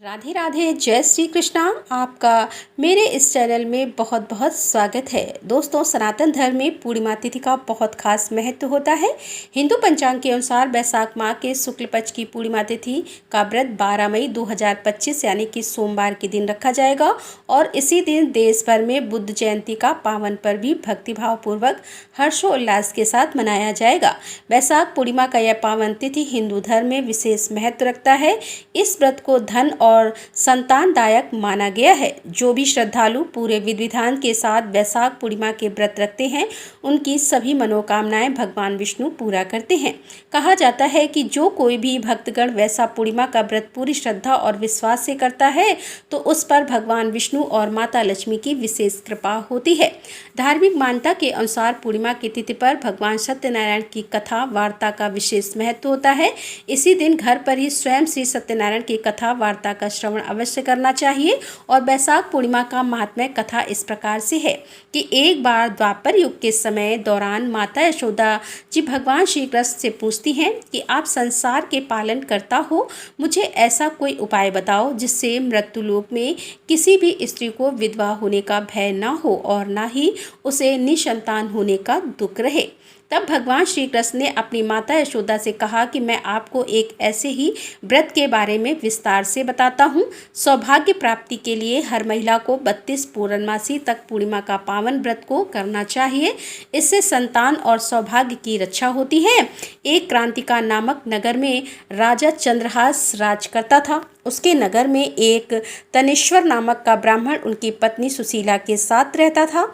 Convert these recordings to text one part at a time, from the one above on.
राधे राधे, जय श्री कृष्णा। आपका मेरे इस चैनल में बहुत बहुत स्वागत है। दोस्तों, सनातन धर्म में पूर्णिमा तिथि का बहुत खास महत्व होता है। हिंदू पंचांग के अनुसार वैशाख माह के शुक्ल पक्ष की पूर्णिमा तिथि का व्रत 12 मई 2025 यानी कि सोमवार के दिन रखा जाएगा और इसी दिन देश भर में बुद्ध जयंती का पावन पर्व भी भक्तिभाव पूर्वक हर्षोल्लास के साथ मनाया जाएगा। वैशाख पूर्णिमा का यह पावन तिथि हिंदू धर्म में विशेष महत्व रखता है। इस व्रत को धन और संतानदायक माना गया है। जो भी श्रद्धालु पूरे विधि विधान के साथ वैशाख पूर्णिमा के व्रत रखते हैं, उनकी सभी मनोकामनाएं भगवान विष्णु पूरा करते हैं। कहा जाता है कि जो कोई भी भक्तगण वैशाख पूर्णिमा का व्रत पूरी श्रद्धा और विश्वास से करता है, तो उस पर भगवान विष्णु और माता लक्ष्मी की विशेष कृपा होती है। धार्मिक मान्यता के अनुसार पूर्णिमा की तिथि पर भगवान सत्यनारायण की कथा वार्ता का विशेष महत्व होता है। इसी दिन घर पर ही स्वयं श्री सत्यनारायण की कथा वार्ता का श्रवण अवश्य करना चाहिए। और वैशाख पूर्णिमा का महात्म्य कथा इस प्रकार से है कि एक बार द्वापर युग के समय दौरान माता यशोदा जी भगवान श्री कृष्ण से पूछती हैं कि आप संसार के पालन करता हो, मुझे ऐसा कोई उपाय बताओ जिससे मृत्युलोक में किसी भी स्त्री को विधवा होने का भय न हो और न ही उसे निसंतान होने का दुख रहे। तब भगवान श्री कृष्ण ने अपनी माता यशोदा से कहा कि मैं आपको एक ऐसे ही व्रत के बारे में विस्तार से बताता हूँ। सौभाग्य प्राप्ति के लिए हर महिला को 32 पूर्णमासी तक पूर्णिमा का पावन व्रत को करना चाहिए। इससे संतान और सौभाग्य की रक्षा होती है। एक क्रांतिका नामक नगर में राजा चंद्रहास राज करता था। उसके नगर में एक तनेश्वर नामक का ब्राह्मण उनकी पत्नी सुशीला के साथ रहता था।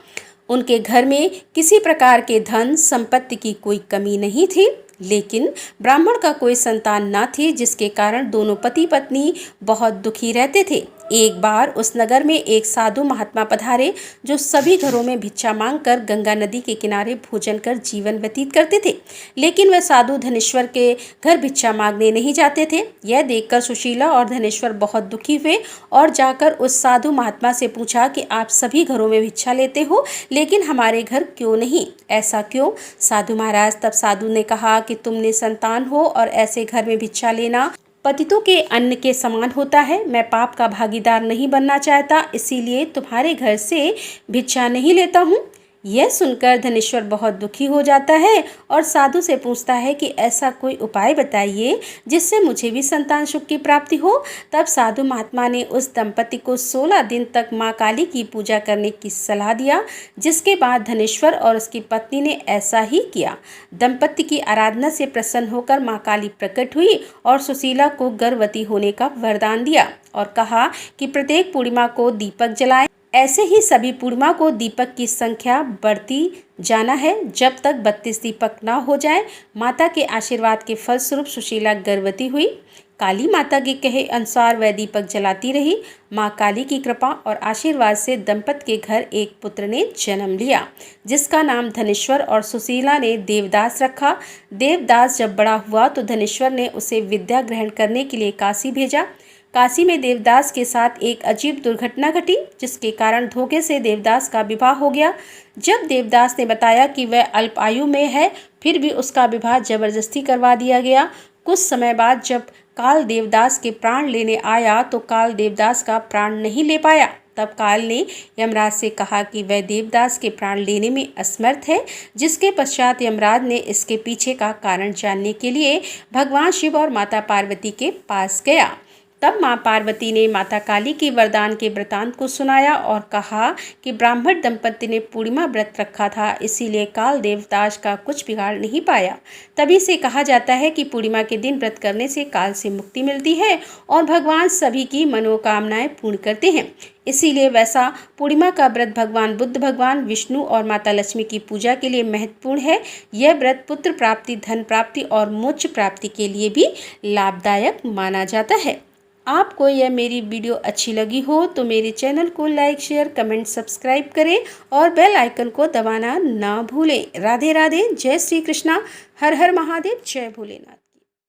उनके घर में किसी प्रकार के धन संपत्ति की कोई कमी नहीं थी, लेकिन ब्राह्मण का कोई संतान न थी, जिसके कारण दोनों पति पत्नी बहुत दुखी रहते थे। एक बार उस नगर में एक साधु महात्मा पधारे, जो सभी घरों में भिक्षा मांगकर गंगा नदी के किनारे भोजन कर जीवन व्यतीत करते थे। लेकिन वह साधु धनेश्वर के घर भिक्षा मांगने नहीं जाते थे। यह देखकर सुशीला और धनेश्वर बहुत दुखी हुए और जाकर उस साधु महात्मा से पूछा कि आप सभी घरों में भिक्षा लेते हो, लेकिन हमारे घर क्यों नहीं? ऐसा क्यों? साधु महाराज, तब साधु ने कहा कि तुमने संतान हो और ऐसे घर में भिक्षा लेना पतितों के अन्न के समान होता है। मैं पाप का भागीदार नहीं बनना चाहता, इसीलिए तुम्हारे घर से भिक्षा नहीं लेता हूँ। यह सुनकर धनेश्वर बहुत दुखी हो जाता है और साधु से पूछता है कि ऐसा कोई उपाय बताइए जिससे मुझे भी संतान सुख की प्राप्ति हो। तब साधु महात्मा ने उस दंपति को 16 दिन तक माँ काली की पूजा करने की सलाह दिया, जिसके बाद धनेश्वर और उसकी पत्नी ने ऐसा ही किया। दंपति की आराधना से प्रसन्न होकर माँ काली प्रकट हुई और सुशीला को गर्भवती होने का वरदान दिया और कहा कि प्रत्येक पूर्णिमा को दीपक जलाएं। ऐसे ही सभी पूर्णिमा को दीपक की संख्या बढ़ती जाना है जब तक 32 दीपक न हो जाए। माता के आशीर्वाद के फलस्वरूप सुशीला गर्भवती हुई। काली माता के कहे अनुसार वह दीपक जलाती रही। माँ काली की कृपा और आशीर्वाद से दंपति के घर एक पुत्र ने जन्म लिया, जिसका नाम धनेश्वर और सुशीला ने देवदास रखा। देवदास जब बड़ा हुआ तो धनेश्वर ने उसे विद्या ग्रहण करने के लिए काशी भेजा। काशी में देवदास के साथ एक अजीब दुर्घटना घटी, जिसके कारण धोखे से देवदास का विवाह हो गया। जब देवदास ने बताया कि वह अल्प आयु में है, फिर भी उसका विवाह जबरदस्ती करवा दिया गया। कुछ समय बाद जब काल देवदास के प्राण लेने आया तो काल देवदास का प्राण नहीं ले पाया। तब काल ने यमराज से कहा कि वह देवदास के प्राण लेने में असमर्थ है, जिसके पश्चात यमराज ने इसके पीछे का कारण जानने के लिए भगवान शिव और माता पार्वती के पास गया। तब माँ पार्वती ने माता काली के वरदान के वृतांत को सुनाया और कहा कि ब्राह्मण दंपति ने पूर्णिमा व्रत रखा था, इसीलिए काल देवदास का कुछ बिगाड़ नहीं पाया। तभी से कहा जाता है कि पूर्णिमा के दिन व्रत करने से काल से मुक्ति मिलती है और भगवान सभी की मनोकामनाएं पूर्ण करते हैं। इसीलिए वैसा पूर्णिमा का व्रत भगवान बुद्ध, भगवान विष्णु और माता लक्ष्मी की पूजा के लिए महत्वपूर्ण है। यह व्रत पुत्र प्राप्ति, धन प्राप्ति और मोक्ष प्राप्ति के लिए भी लाभदायक माना जाता है। आपको यह मेरी वीडियो अच्छी लगी हो तो मेरे चैनल को लाइक, शेयर, कमेंट, सब्सक्राइब करें और बेल आइकन को दबाना ना भूलें। राधे राधे, जय श्री कृष्णा, हर हर महादेव, जय भोलेनाथ।